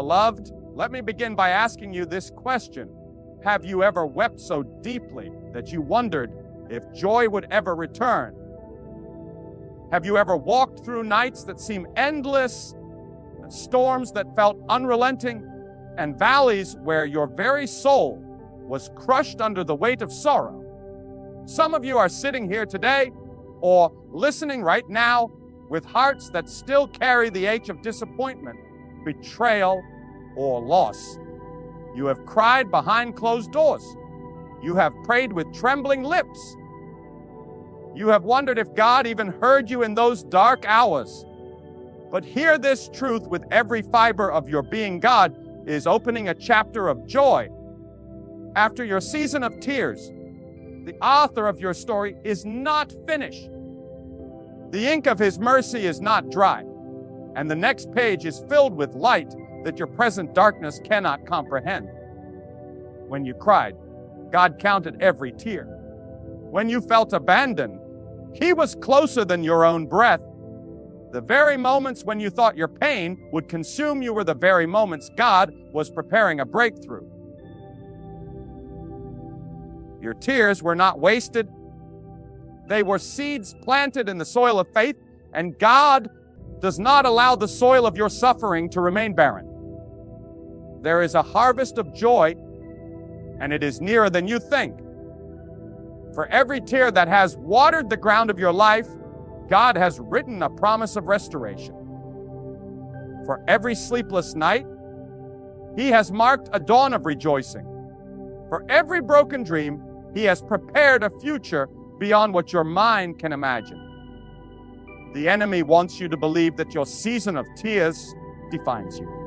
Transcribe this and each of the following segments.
Beloved, let me begin by asking you this question. Have you ever wept so deeply that you wondered if joy would ever return? Have you ever walked through nights that seem endless, storms that felt unrelenting, and valleys where your very soul was crushed under the weight of sorrow? Some of you are sitting here today or listening right now with hearts that still carry the ache of disappointment, betrayal, or loss. You have cried behind closed doors. You have prayed with trembling lips. You have wondered if God even heard you in those dark hours. But hear this truth with every fiber of your being. God is opening a chapter of joy. After your season of tears, the author of your story is not finished. The ink of His mercy is not dry, and the next page is filled with light that your present darkness cannot comprehend. When you cried, God counted every tear. When you felt abandoned, He was closer than your own breath. The very moments when you thought your pain would consume you were the very moments God was preparing a breakthrough. Your tears were not wasted. They were seeds planted in the soil of faith, and God does not allow the soil of your suffering to remain barren. There is a harvest of joy, and it is nearer than you think. For every tear that has watered the ground of your life, God has written a promise of restoration. For every sleepless night, He has marked a dawn of rejoicing. For every broken dream, He has prepared a future beyond what your mind can imagine. The enemy wants you to believe that your season of tears defines you.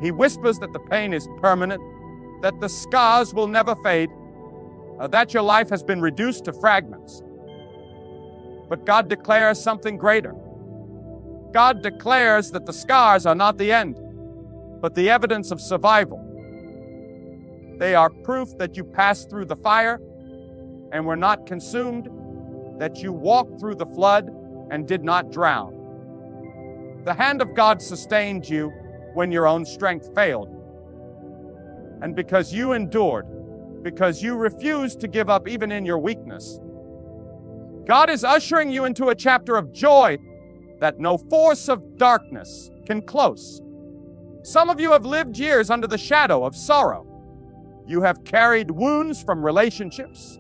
He whispers that the pain is permanent, that the scars will never fade, that your life has been reduced to fragments. But God declares something greater. God declares that the scars are not the end, but the evidence of survival. They are proof that you passed through the fire and were not consumed, that you walked through the flood and did not drown. The hand of God sustained you when your own strength failed. And because you endured, because you refused to give up even in your weakness, God is ushering you into a chapter of joy that no force of darkness can close. Some of you have lived years under the shadow of sorrow. You have carried wounds from relationships,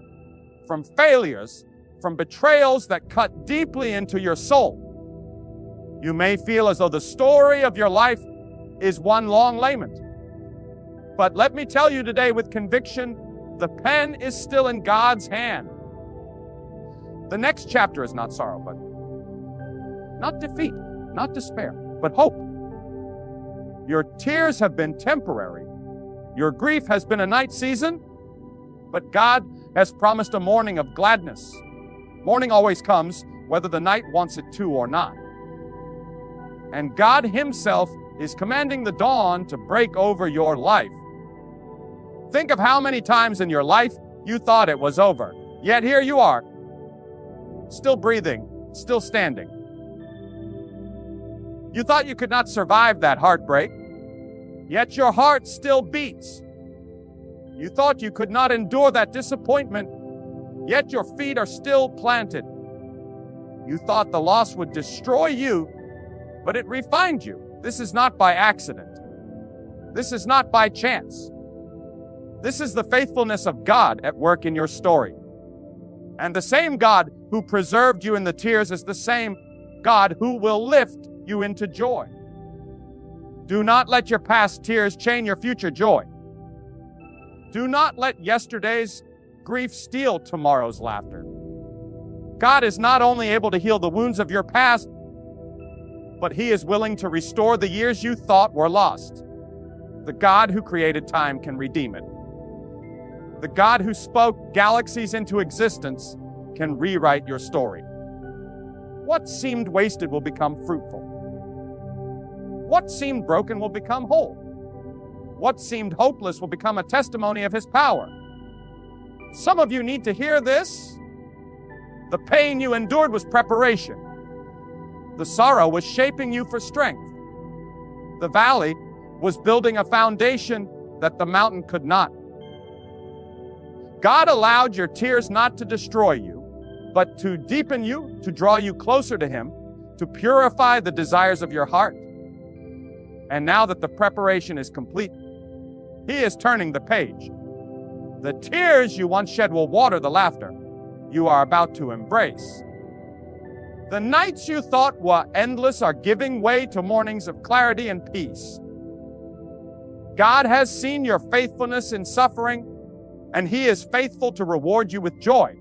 from failures, from betrayals that cut deeply into your soul. You may feel as though the story of your life is one long lament. But let me tell you today with conviction, the pen is still in God's hand. The next chapter is not sorrow, but not defeat, not despair, but hope. Your tears have been temporary. Your grief has been a night season, but God has promised a morning of gladness. Morning always comes, whether the night wants it to or not. And God Himself is commanding the dawn to break over your life. Think of how many times in your life you thought it was over, yet here you are, still breathing, still standing. You thought you could not survive that heartbreak, yet your heart still beats. You thought you could not endure that disappointment, yet your feet are still planted. You thought the loss would destroy you, but it refined you. This is not by accident. This is not by chance. This is the faithfulness of God at work in your story. And the same God who preserved you in the tears is the same God who will lift you into joy. Do not let your past tears chain your future joy. Do not let yesterday's grief steal tomorrow's laughter. God is not only able to heal the wounds of your past, but He is willing to restore the years you thought were lost. The God who created time can redeem it. The God who spoke galaxies into existence can rewrite your story. What seemed wasted will become fruitful. What seemed broken will become whole. What seemed hopeless will become a testimony of His power. Some of you need to hear this. The pain you endured was preparation. The sorrow was shaping you for strength. The valley was building a foundation that the mountain could not. God allowed your tears not to destroy you, but to deepen you, to draw you closer to Him, to purify the desires of your heart. And now that the preparation is complete, He is turning the page. The tears you once shed will water the laughter you are about to embrace. The nights you thought were endless are giving way to mornings of clarity and peace. God has seen your faithfulness in suffering, and He is faithful to reward you with joy.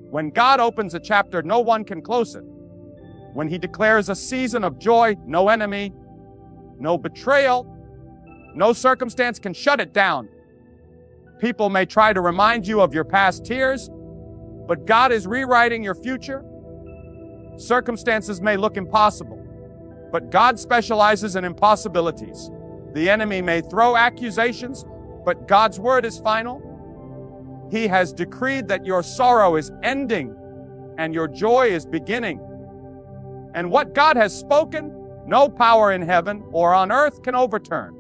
When God opens a chapter, no one can close it. When He declares a season of joy, no enemy, no betrayal, no circumstance can shut it down. People may try to remind you of your past tears, but God is rewriting your future. Circumstances may look impossible, but God specializes in impossibilities. The enemy may throw accusations, but God's word is final. He has decreed that your sorrow is ending and your joy is beginning. And what God has spoken, no power in heaven or on earth can overturn.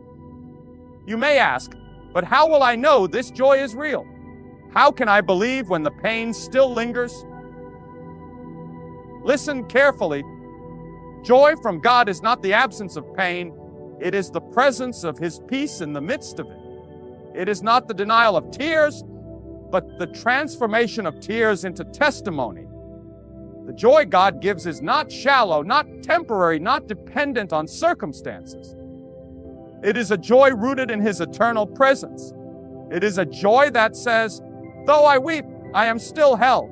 You may ask, but how will I know this joy is real? How can I believe when the pain still lingers? Listen carefully. Joy from God is not the absence of pain. It is the presence of His peace in the midst of it. It is not the denial of tears, but the transformation of tears into testimony. The joy God gives is not shallow, not temporary, not dependent on circumstances. It is a joy rooted in His eternal presence. It is a joy that says, though I weep, I am still held.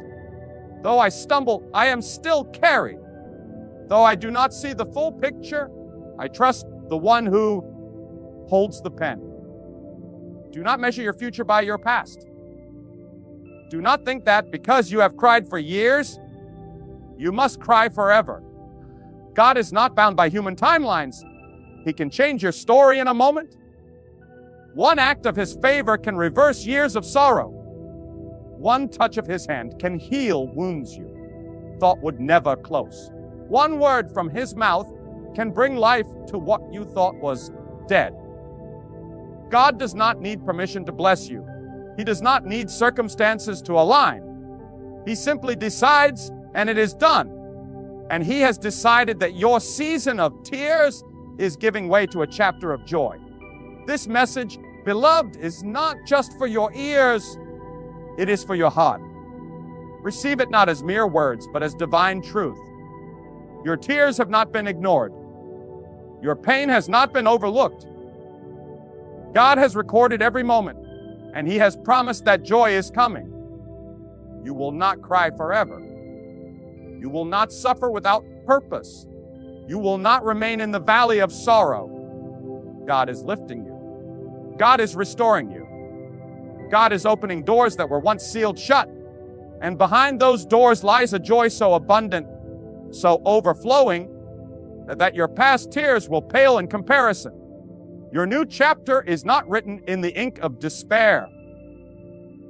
Though I stumble, I am still carried. Though I do not see the full picture, I trust the one who holds the pen. Do not measure your future by your past. Do not think that because you have cried for years, you must cry forever. God is not bound by human timelines. He can change your story in a moment. One act of His favor can reverse years of sorrow. One touch of His hand can heal wounds you thought would never close. One word from His mouth can bring life to what you thought was dead. God does not need permission to bless you. He does not need circumstances to align. He simply decides, and it is done. And He has decided that your season of tears is giving way to a chapter of joy. This message, beloved, is not just for your ears, it is for your heart. Receive it not as mere words, but as divine truth. Your tears have not been ignored. Your pain has not been overlooked. God has recorded every moment, and He has promised that joy is coming. You will not cry forever. You will not suffer without purpose. You will not remain in the valley of sorrow. God is lifting you. God is restoring you. God is opening doors that were once sealed shut. And behind those doors lies a joy so abundant, so overflowing, that your past tears will pale in comparison. Your new chapter is not written in the ink of despair,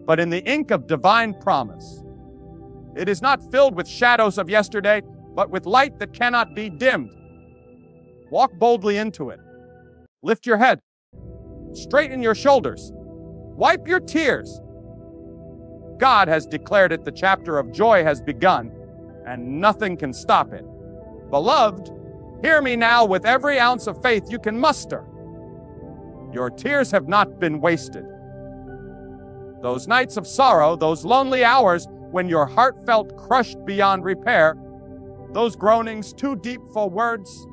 but in the ink of divine promise. It is not filled with shadows of yesterday, but with light that cannot be dimmed. Walk boldly into it. Lift your head. Straighten your shoulders. Wipe your tears. God has declared it. The chapter of joy has begun, and nothing can stop it. Beloved, hear me now with every ounce of faith you can muster. Your tears have not been wasted. Those nights of sorrow, those lonely hours when your heart felt crushed beyond repair, those groanings too deep for words,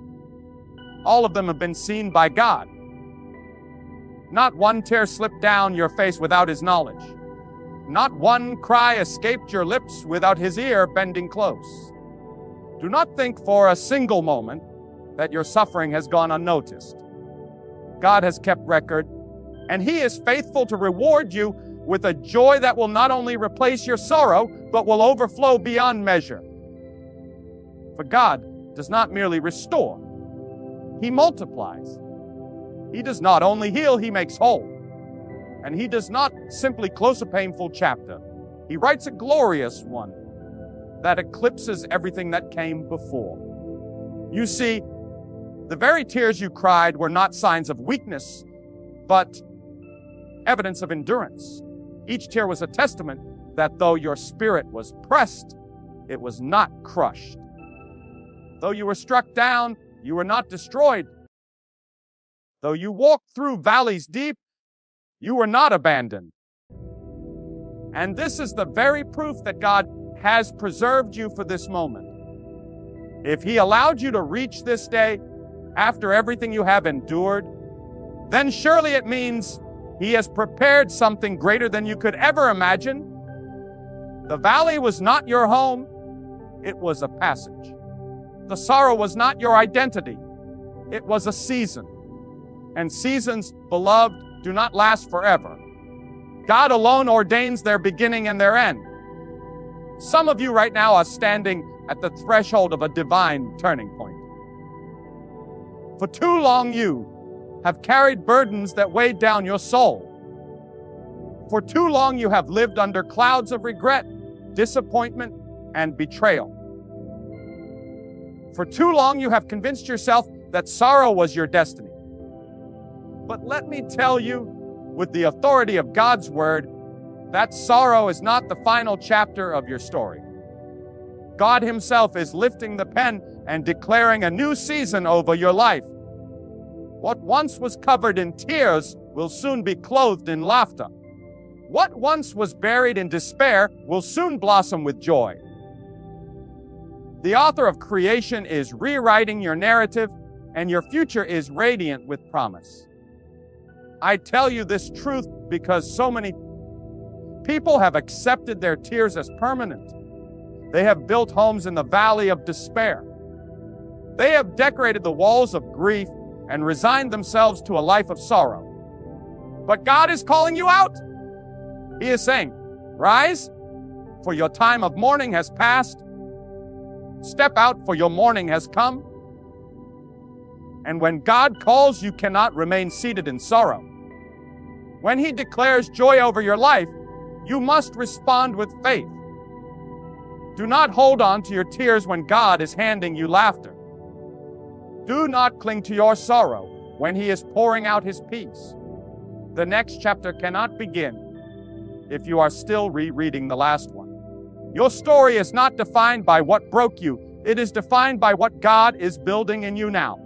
all of them have been seen by God. Not one tear slipped down your face without His knowledge. Not one cry escaped your lips without His ear bending close. Do not think for a single moment that your suffering has gone unnoticed. God has kept record, and He is faithful to reward you with a joy that will not only replace your sorrow, but will overflow beyond measure. For God does not merely restore, He multiplies. He does not only heal, He makes whole. And He does not simply close a painful chapter. He writes a glorious one that eclipses everything that came before. You see, The very tears you cried were not signs of weakness, but evidence of endurance. Each tear was a testament that though your spirit was pressed, it was not crushed. Though you were struck down, you were not destroyed. Though you walked through valleys deep, you were not abandoned. And this is the very proof that God has preserved you for this moment. If He allowed you to reach this day after everything you have endured, then surely it means He has prepared something greater than you could ever imagine. The valley was not your home, it was a passage. The sorrow was not your identity, it was a season. And seasons, beloved, do not last forever. God alone ordains their beginning and their end. Some of you right now are standing at the threshold of a divine turning point. For too long you have carried burdens that weighed down your soul. For too long you have lived under clouds of regret, disappointment, and betrayal. For too long you have convinced yourself that sorrow was your destiny. But let me tell you, with the authority of God's Word, that sorrow is not the final chapter of your story. God Himself is lifting the pen and declaring a new season over your life. What once was covered in tears will soon be clothed in laughter. What once was buried in despair will soon blossom with joy. The author of creation is rewriting your narrative, and your future is radiant with promise. I tell you this truth because so many people have accepted their tears as permanent. They have built homes in the valley of despair. They have decorated the walls of grief and resigned themselves to a life of sorrow. But God is calling you out. He is saying, rise, for your time of mourning has passed. Step out, for your morning has come. And when God calls, you cannot remain seated in sorrow. When He declares joy over your life, you must respond with faith. Do not hold on to your tears when God is handing you laughter. Do not cling to your sorrow when He is pouring out His peace. The next chapter cannot begin if you are still rereading the last one. Your story is not defined by what broke you. It is defined by what God is building in you now.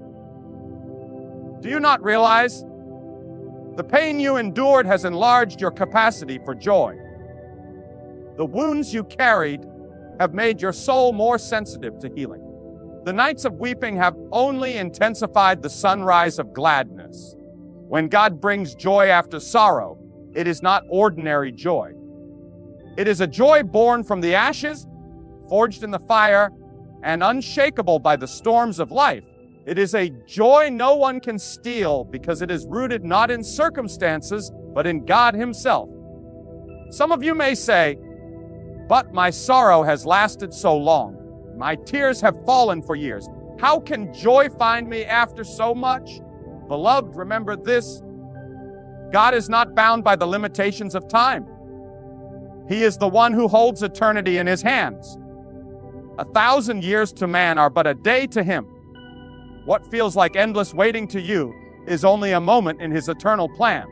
Do you not realize the pain you endured has enlarged your capacity for joy? The wounds you carried have made your soul more sensitive to healing. The nights of weeping have only intensified the sunrise of gladness. When God brings joy after sorrow, it is not ordinary joy. It is a joy born from the ashes, forged in the fire, and unshakable by the storms of life. It is a joy no one can steal because it is rooted not in circumstances, but in God Himself. Some of you may say, but my sorrow has lasted so long. My tears have fallen for years. How can joy find me after so much? Beloved, remember this. God is not bound by the limitations of time. He is the one who holds eternity in His hands. 1,000 years to man are but a day to Him. What feels like endless waiting to you is only a moment in His eternal plan.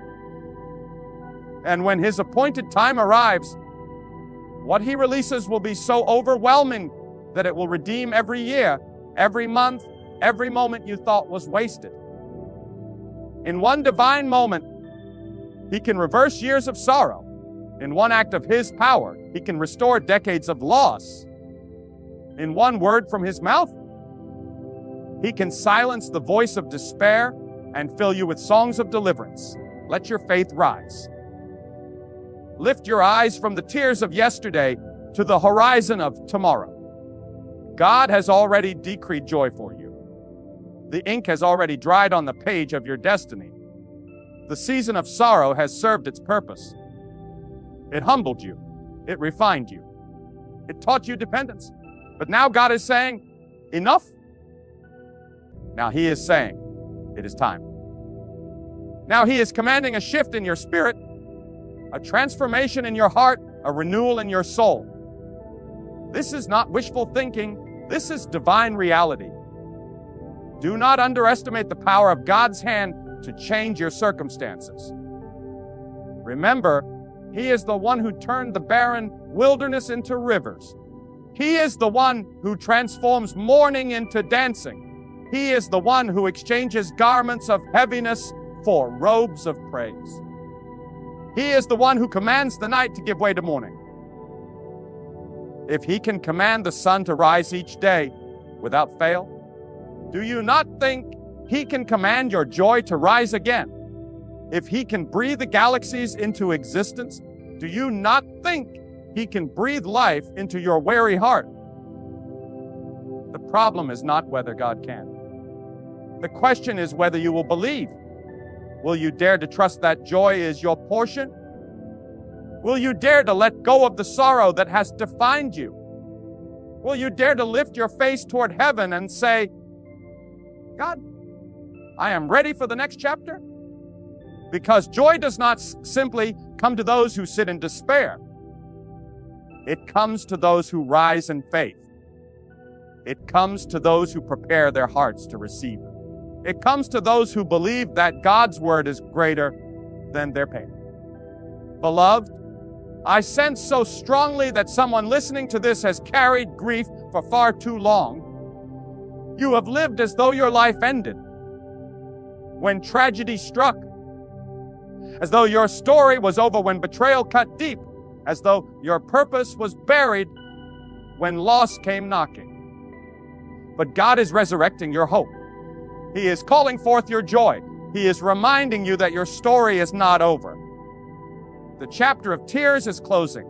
And when His appointed time arrives, what He releases will be so overwhelming that it will redeem every year, every month, every moment you thought was wasted. In one divine moment, He can reverse years of sorrow. In one act of His power, He can restore decades of loss. In one word from His mouth, He can silence the voice of despair and fill you with songs of deliverance. Let your faith rise. Lift your eyes from the tears of yesterday to the horizon of tomorrow. God has already decreed joy for you. The ink has already dried on the page of your destiny. The season of sorrow has served its purpose. It humbled you. It refined you. It taught you dependence. But now God is saying, enough. Now He is saying, it is time. Now He is commanding a shift in your spirit, a transformation in your heart, a renewal in your soul. This is not wishful thinking. This is divine reality. Do not underestimate the power of God's hand to change your circumstances. Remember, He is the one who turned the barren wilderness into rivers. He is the one who transforms mourning into dancing. He is the one who exchanges garments of heaviness for robes of praise. He is the one who commands the night to give way to morning. If He can command the sun to rise each day without fail, do you not think He can command your joy to rise again? If He can breathe the galaxies into existence, do you not think He can breathe life into your weary heart? The problem is not whether God can. The question is whether you will believe. Will you dare to trust that joy is your portion? Will you dare to let go of the sorrow that has defined you? Will you dare to lift your face toward heaven and say, God, I am ready for the next chapter? Because joy does not simply come to those who sit in despair. It comes to those who rise in faith. It comes to those who prepare their hearts to receive it. It comes to those who believe that God's word is greater than their pain. Beloved, I sense so strongly that someone listening to this has carried grief for far too long. You have lived as though your life ended when tragedy struck, as though your story was over when betrayal cut deep, as though your purpose was buried when loss came knocking. But God is resurrecting your hope. He is calling forth your joy. He is reminding you that your story is not over. The chapter of tears is closing.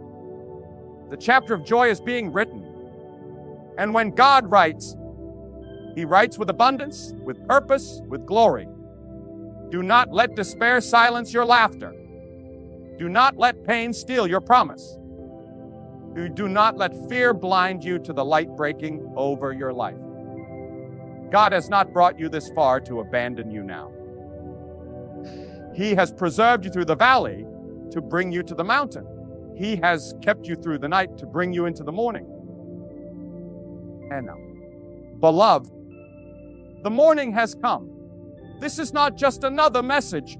The chapter of joy is being written. And when God writes, He writes with abundance, with purpose, with glory. Do not let despair silence your laughter. Do not let pain steal your promise. Do not let fear blind you to the light breaking over your life. God has not brought you this far to abandon you now. He has preserved you through the valley to bring you to the mountain. He has kept you through the night to bring you into the morning. And now, beloved, the morning has come. This is not just another message.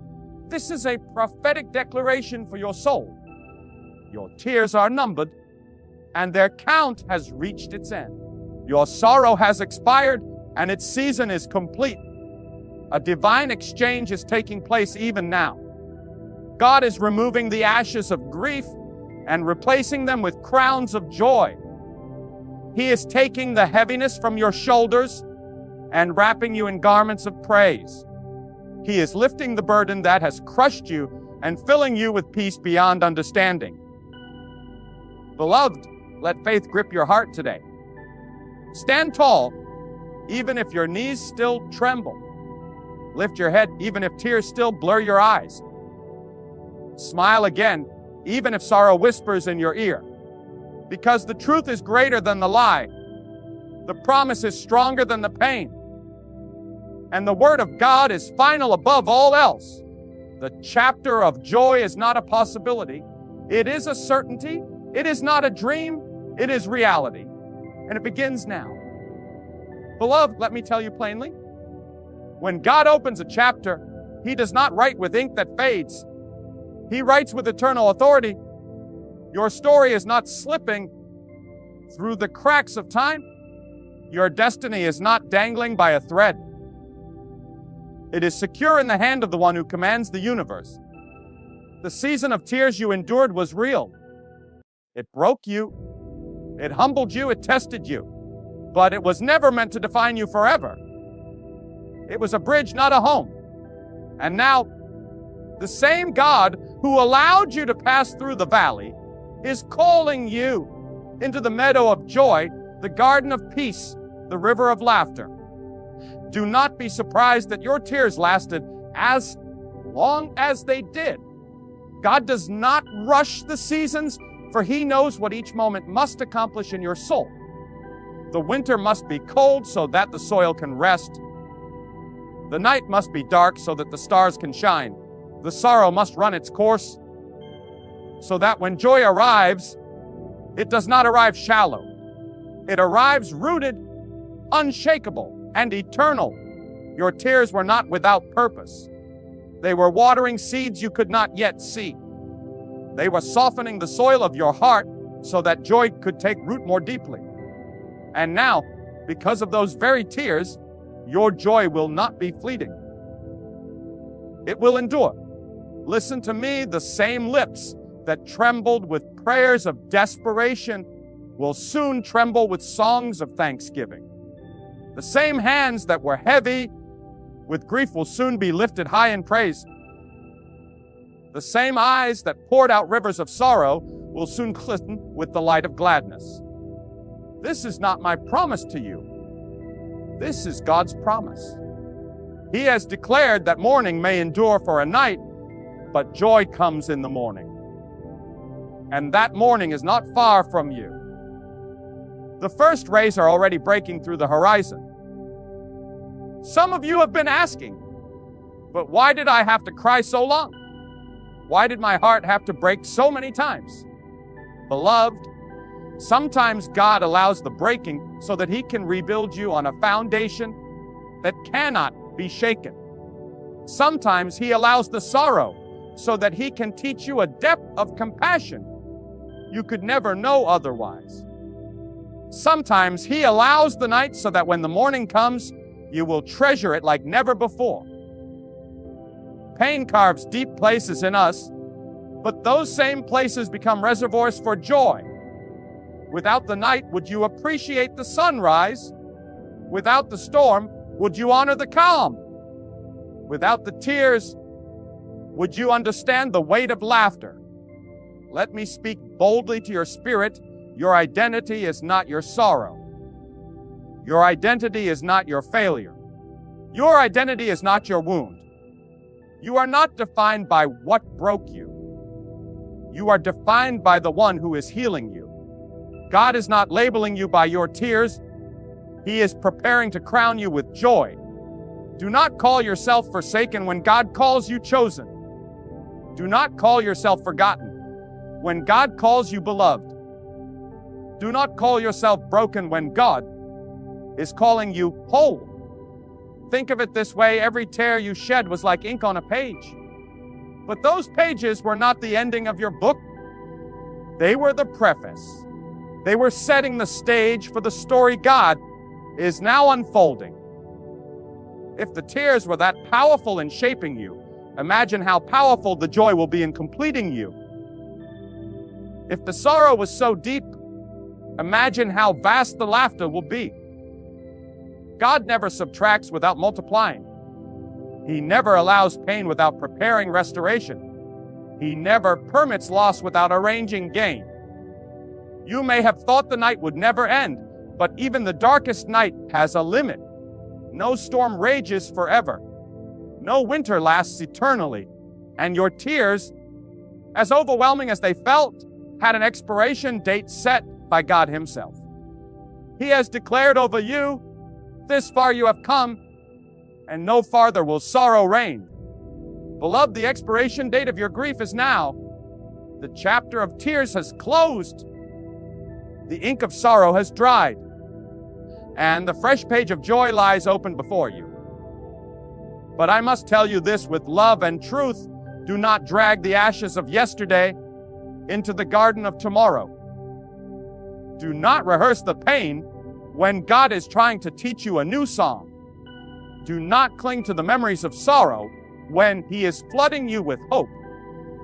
This is a prophetic declaration for your soul. Your tears are numbered, and their count has reached its end. Your sorrow has expired, and its season is complete. A divine exchange is taking place even now. God is removing the ashes of grief and replacing them with crowns of joy. He is taking the heaviness from your shoulders and wrapping you in garments of praise. He is lifting the burden that has crushed you and filling you with peace beyond understanding. Beloved, let faith grip your heart today. Stand tall, even if your knees still tremble. Lift your head, even if tears still blur your eyes. Smile again, even if sorrow whispers in your ear. Because the truth is greater than the lie. The promise is stronger than the pain. And the word of God is final above all else. The chapter of joy is not a possibility. It is a certainty. It is not a dream. It is reality. And it begins now. Beloved, let me tell you plainly, when God opens a chapter, He does not write with ink that fades. He writes with eternal authority. Your story is not slipping through the cracks of time. Your destiny is not dangling by a thread. It is secure in the hand of the one who commands the universe. The season of tears you endured was real. It broke you. It humbled you. It tested you. But it was never meant to define you forever. It was a bridge, not a home. And now, the same God who allowed you to pass through the valley is calling you into the meadow of joy, the garden of peace, the river of laughter. Do not be surprised that your tears lasted as long as they did. God does not rush the seasons, for He knows what each moment must accomplish in your soul. The winter must be cold so that the soil can rest. The night must be dark so that the stars can shine. The sorrow must run its course so that when joy arrives, it does not arrive shallow. It arrives rooted, unshakable, and eternal. Your tears were not without purpose. They were watering seeds you could not yet see. They were softening the soil of your heart so that joy could take root more deeply. And now, because of those very tears, your joy will not be fleeting. It will endure. Listen to me, the same lips that trembled with prayers of desperation will soon tremble with songs of thanksgiving. The same hands that were heavy with grief will soon be lifted high in praise. The same eyes that poured out rivers of sorrow will soon glisten with the light of gladness. This is not my promise to you. This is God's promise. He has declared that mourning may endure for a night, but joy comes in the morning. And that morning is not far from you. The first rays are already breaking through the horizon. Some of you have been asking, but why did I have to cry so long? Why did my heart have to break so many times? Beloved, sometimes God allows the breaking so that He can rebuild you on a foundation that cannot be shaken. Sometimes He allows the sorrow so that He can teach you a depth of compassion you could never know otherwise. Sometimes He allows the night so that when the morning comes, you will treasure it like never before. Pain carves deep places in us, but those same places become reservoirs for joy. Without the night, would you appreciate the sunrise? Without the storm, would you honor the calm? Without the tears, would you understand the weight of laughter? Let me speak boldly to your spirit. Your identity is not your sorrow. Your identity is not your failure. Your identity is not your wound. You are not defined by what broke you. You are defined by the one who is healing you. God is not labeling you by your tears. He is preparing to crown you with joy. Do not call yourself forsaken when God calls you chosen. Do not call yourself forgotten when God calls you beloved. Do not call yourself broken when God is calling you whole. Think of it this way, every tear you shed was like ink on a page. But those pages were not the ending of your book. They were the preface. They were setting the stage for the story God is now unfolding. If the tears were that powerful in shaping you, imagine how powerful the joy will be in completing you. If the sorrow was so deep, imagine how vast the laughter will be. God never subtracts without multiplying. He never allows pain without preparing restoration. He never permits loss without arranging gain. You may have thought the night would never end, but even the darkest night has a limit. No storm rages forever. No winter lasts eternally. And your tears, as overwhelming as they felt, had an expiration date set by God Himself. He has declared over you, this far you have come, and no farther will sorrow reign. Beloved, the expiration date of your grief is now. The chapter of tears has closed. The ink of sorrow has dried. And the fresh page of joy lies open before you. But I must tell you this with love and truth. Do not drag the ashes of yesterday into the garden of tomorrow. Do not rehearse the pain when God is trying to teach you a new song. Do not cling to the memories of sorrow when He is flooding you with hope.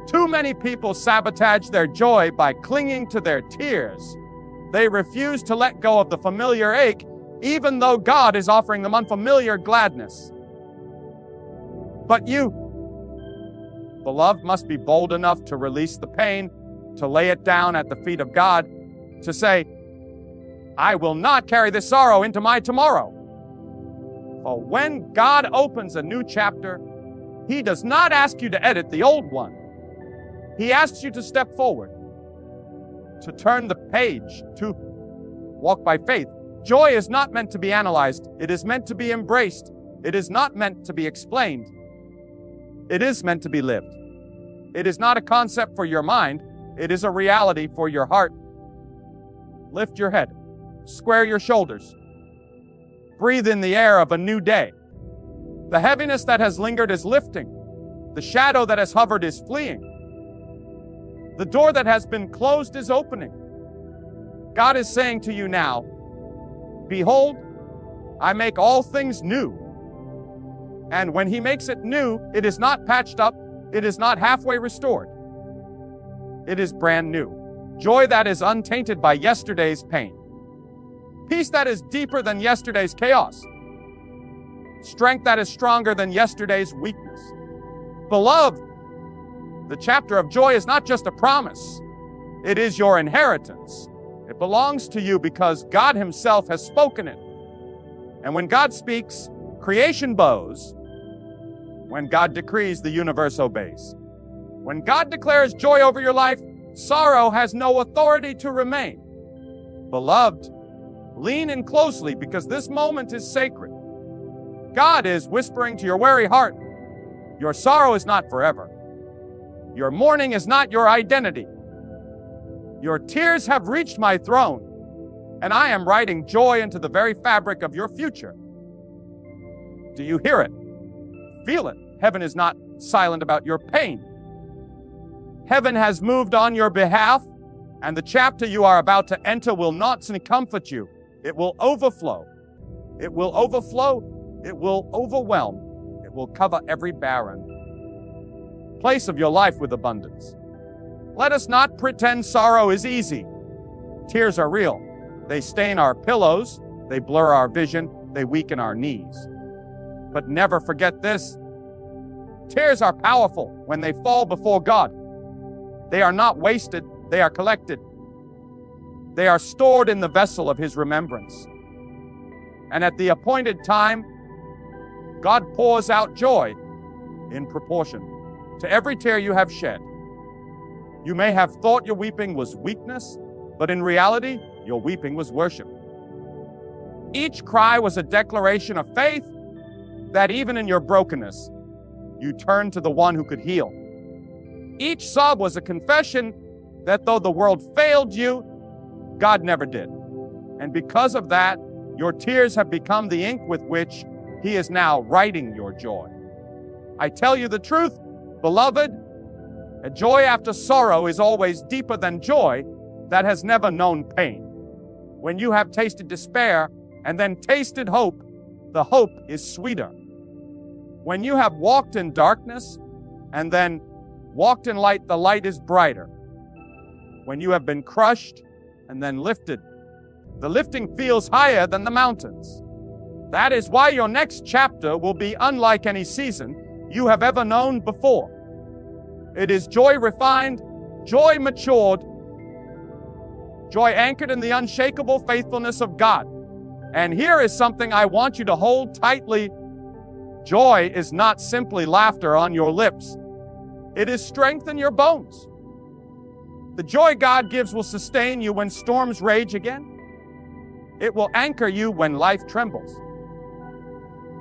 Too many people sabotage their joy by clinging to their tears. They refuse to let go of the familiar ache, even though God is offering them unfamiliar gladness. But you, beloved, must be bold enough to release the pain, to lay it down at the feet of God, to say, I will not carry this sorrow into my tomorrow. For when God opens a new chapter, He does not ask you to edit the old one. He asks you to step forward, to turn the page, to walk by faith. Joy is not meant to be analyzed. It is meant to be embraced. It is not meant to be explained. It is meant to be lived. It is not a concept for your mind. It is a reality for your heart. Lift your head. Square your shoulders. Breathe in the air of a new day. The heaviness that has lingered is lifting. The shadow that has hovered is fleeing. The door that has been closed is opening. God is saying to you now, behold, I make all things new. And when He makes it new, it is not patched up, it is not halfway restored. It is brand new. Joy that is untainted by yesterday's pain. Peace that is deeper than yesterday's chaos. Strength that is stronger than yesterday's weakness. Beloved, the chapter of joy is not just a promise. It is your inheritance. It belongs to you because God Himself has spoken it. And when God speaks, creation bows. When God decrees, the universe obeys. When God declares joy over your life, sorrow has no authority to remain. Beloved, lean in closely because this moment is sacred. God is whispering to your weary heart, your sorrow is not forever. Your mourning is not your identity. Your tears have reached my throne, and I am writing joy into the very fabric of your future. Do you hear it? Feel it. Heaven is not silent about your pain. Heaven has moved on your behalf, and the chapter you are about to enter will not only comfort you, it will overflow. It will overflow. It will overwhelm. It will cover every barren place of your life with abundance. Let us not pretend sorrow is easy. Tears are real. They stain our pillows. They blur our vision. They weaken our knees. But never forget this. Tears are powerful when they fall before God. They are not wasted. They are collected. They are stored in the vessel of His remembrance. And at the appointed time, God pours out joy in proportion to every tear you have shed. You may have thought your weeping was weakness, but in reality, your weeping was worship. Each cry was a declaration of faith that even in your brokenness, you turned to the one who could heal. Each sob was a confession that though the world failed you, God never did. And because of that, your tears have become the ink with which He is now writing your joy. I tell you the truth, beloved, a joy after sorrow is always deeper than joy that has never known pain. When you have tasted despair and then tasted hope, the hope is sweeter. When you have walked in darkness and then walked in light, the light is brighter. When you have been crushed and then lifted, the lifting feels higher than the mountains. That is why your next chapter will be unlike any season you have ever known before. It is joy refined, joy matured, joy anchored in the unshakable faithfulness of God. And here is something I want you to hold tightly. Joy is not simply laughter on your lips. It is strength in your bones. The joy God gives will sustain you when storms rage again. It will anchor you when life trembles.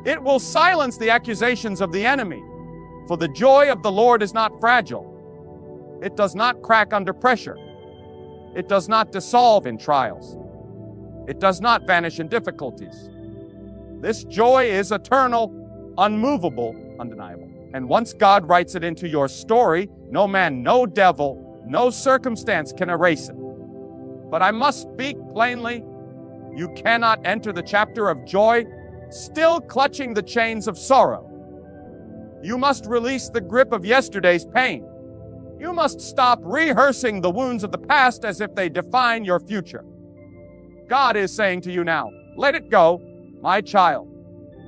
It will silence the accusations of the enemy, for the joy of the Lord is not fragile. It does not crack under pressure. It does not dissolve in trials. It does not vanish in difficulties. This joy is eternal, unmovable, undeniable. And once God writes it into your story, no man, no devil, no circumstance can erase it. But I must speak plainly. You cannot enter the chapter of joy still clutching the chains of sorrow. You must release the grip of yesterday's pain. You must stop rehearsing the wounds of the past as if they define your future. God is saying to you now, let it go, my child.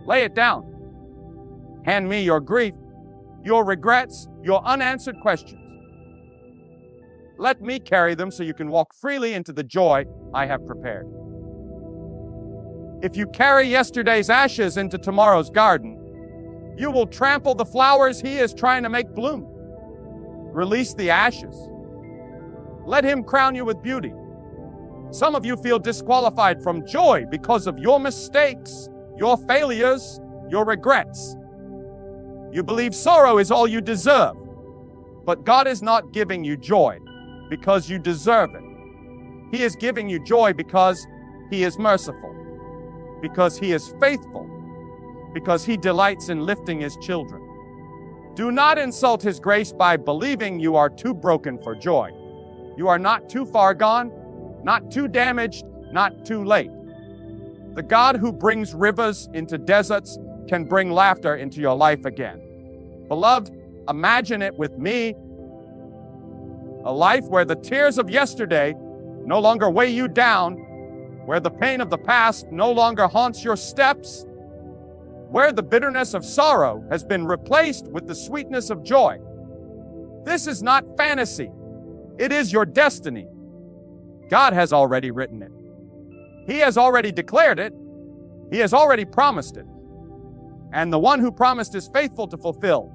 Lay it down. Hand me your grief, your regrets, your unanswered questions. Let me carry them so you can walk freely into the joy I have prepared. If you carry yesterday's ashes into tomorrow's garden, you will trample the flowers He is trying to make bloom. Release the ashes. Let Him crown you with beauty. Some of you feel disqualified from joy because of your mistakes, your failures, your regrets. You believe sorrow is all you deserve. But God is not giving you joy because you deserve it. He is giving you joy because He is merciful, because He is faithful, because he delights in lifting his children. Do not insult his grace by believing you are too broken for joy. You are not too far gone, not too damaged, not too late. The God who brings rivers into deserts can bring laughter into your life again. Beloved, imagine it with me. A life where the tears of yesterday no longer weigh you down, where the pain of the past no longer haunts your steps, where the bitterness of sorrow has been replaced with the sweetness of joy. This is not fantasy. It is your destiny. God has already written it. He has already declared it. He has already promised it. And the one who promised is faithful to fulfill.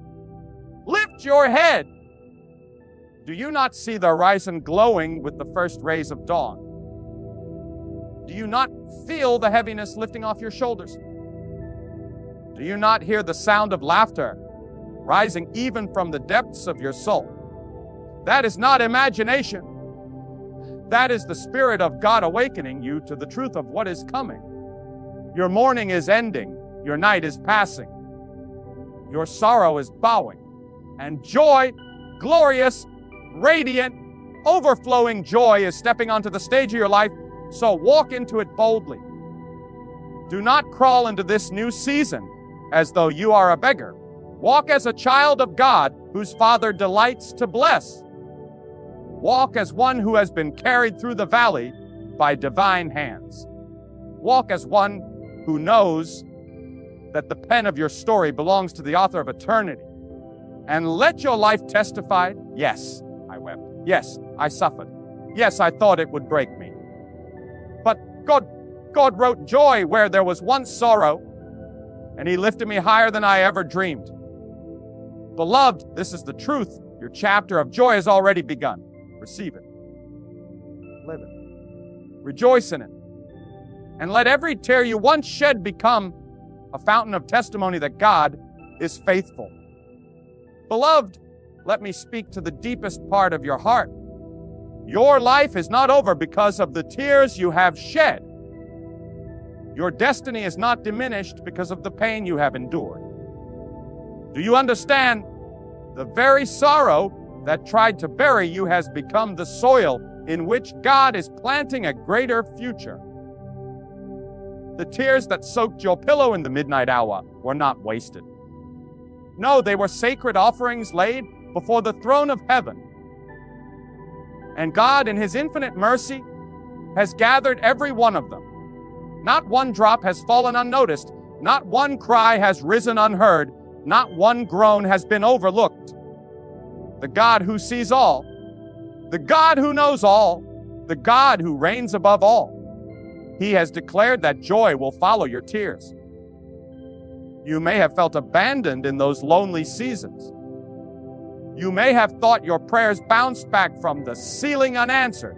Lift your head. Do you not see the horizon glowing with the first rays of dawn? Do you not feel the heaviness lifting off your shoulders? Do you not hear the sound of laughter rising even from the depths of your soul? That is not imagination. That is the Spirit of God awakening you to the truth of what is coming. Your morning is ending. Your night is passing. Your sorrow is bowing. And joy, glorious, radiant, overflowing joy is stepping onto the stage of your life, so walk into it boldly. Do not crawl into this new season as though you are a beggar. Walk as a child of God whose Father delights to bless. Walk as one who has been carried through the valley by divine hands. Walk as one who knows that the pen of your story belongs to the author of eternity. And let your life testify, yes, I wept. Yes, I suffered. Yes, I thought it would break me. But God wrote joy where there was once sorrow, and he lifted me higher than I ever dreamed. Beloved, this is the truth. Your chapter of joy has already begun. Receive it. Live it. Rejoice in it. And let every tear you once shed become a fountain of testimony that God is faithful. Beloved, let me speak to the deepest part of your heart. Your life is not over because of the tears you have shed. Your destiny is not diminished because of the pain you have endured. Do you understand? The very sorrow that tried to bury you has become the soil in which God is planting a greater future. The tears that soaked your pillow in the midnight hour were not wasted. No, they were sacred offerings laid before the throne of heaven. And God, in His infinite mercy, has gathered every one of them. Not one drop has fallen unnoticed. Not one cry has risen unheard. Not one groan has been overlooked. The God who sees all, the God who knows all, the God who reigns above all, He has declared that joy will follow your tears. You may have felt abandoned in those lonely seasons. You may have thought your prayers bounced back from the ceiling unanswered.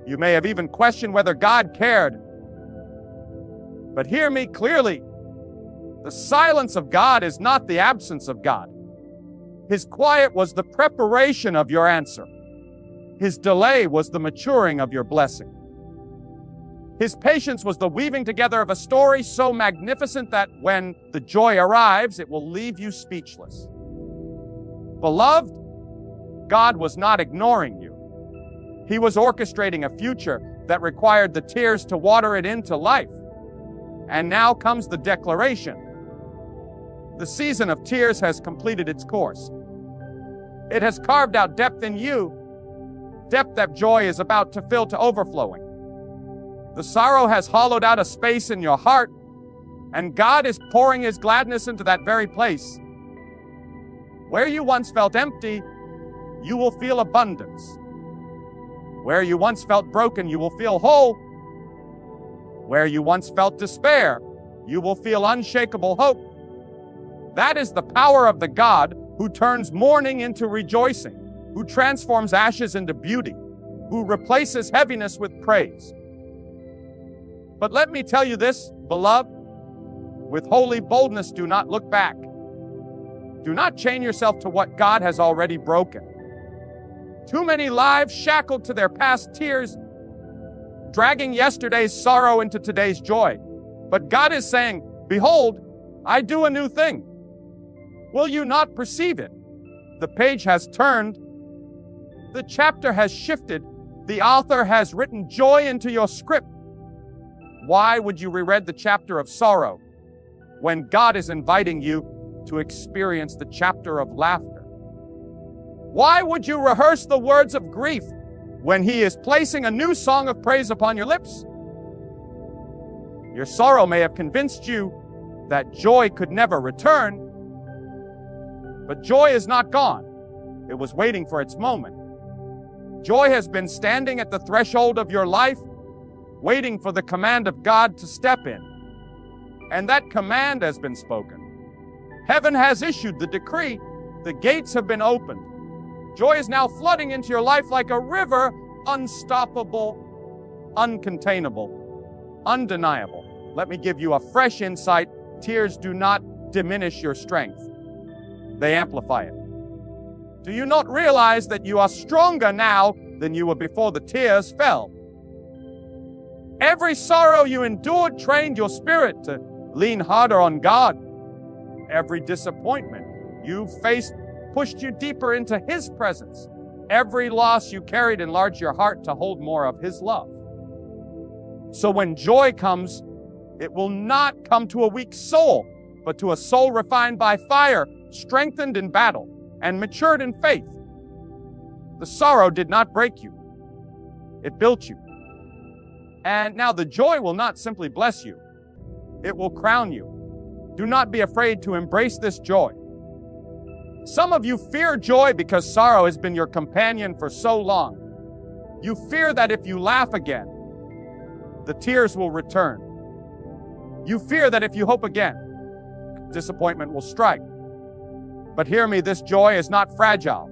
You may have even questioned whether God cared. But hear me clearly. The silence of God is not the absence of God. His quiet was the preparation of your answer. His delay was the maturing of your blessing. His patience was the weaving together of a story so magnificent that when the joy arrives, it will leave you speechless. Beloved, God was not ignoring you. He was orchestrating a future that required the tears to water it into life. And now comes the declaration. The season of tears has completed its course. It has carved out depth in you, depth that joy is about to fill to overflowing. The sorrow has hollowed out a space in your heart, and God is pouring His gladness into that very place. Where you once felt empty, you will feel abundance. Where you once felt broken, you will feel whole. Where you once felt despair, you will feel unshakable hope. That is the power of the God who turns mourning into rejoicing, who transforms ashes into beauty, who replaces heaviness with praise. But let me tell you this, beloved, with holy boldness, do not look back. Do not chain yourself to what God has already broken. Too many lives shackled to their past tears, dragging yesterday's sorrow into today's joy. But God is saying, behold, I do a new thing. Will you not perceive it? The page has turned. The chapter has shifted. The author has written joy into your script. Why would you reread the chapter of sorrow when God is inviting you to experience the chapter of laughter? Why would you rehearse the words of grief when He is placing a new song of praise upon your lips? Your sorrow may have convinced you that joy could never return, but joy is not gone. It was waiting for its moment. Joy has been standing at the threshold of your life, waiting for the command of God to step in. And that command has been spoken. Heaven has issued the decree. The gates have been opened. Joy is now flooding into your life like a river, unstoppable, uncontainable, undeniable. Let me give you a fresh insight. Tears do not diminish your strength. They amplify it. Do you not realize that you are stronger now than you were before the tears fell? Every sorrow you endured trained your spirit to lean harder on God. Every disappointment you faced pushed you deeper into His presence. Every loss you carried enlarged your heart to hold more of His love. So when joy comes, it will not come to a weak soul, but to a soul refined by fire, strengthened in battle, and matured in faith. The sorrow did not break you. It built you. And now the joy will not simply bless you. It will crown you. Do not be afraid to embrace this joy. Some of you fear joy because sorrow has been your companion for so long. You fear that if you laugh again, the tears will return. You fear that if you hope again, disappointment will strike. But hear me, this joy is not fragile.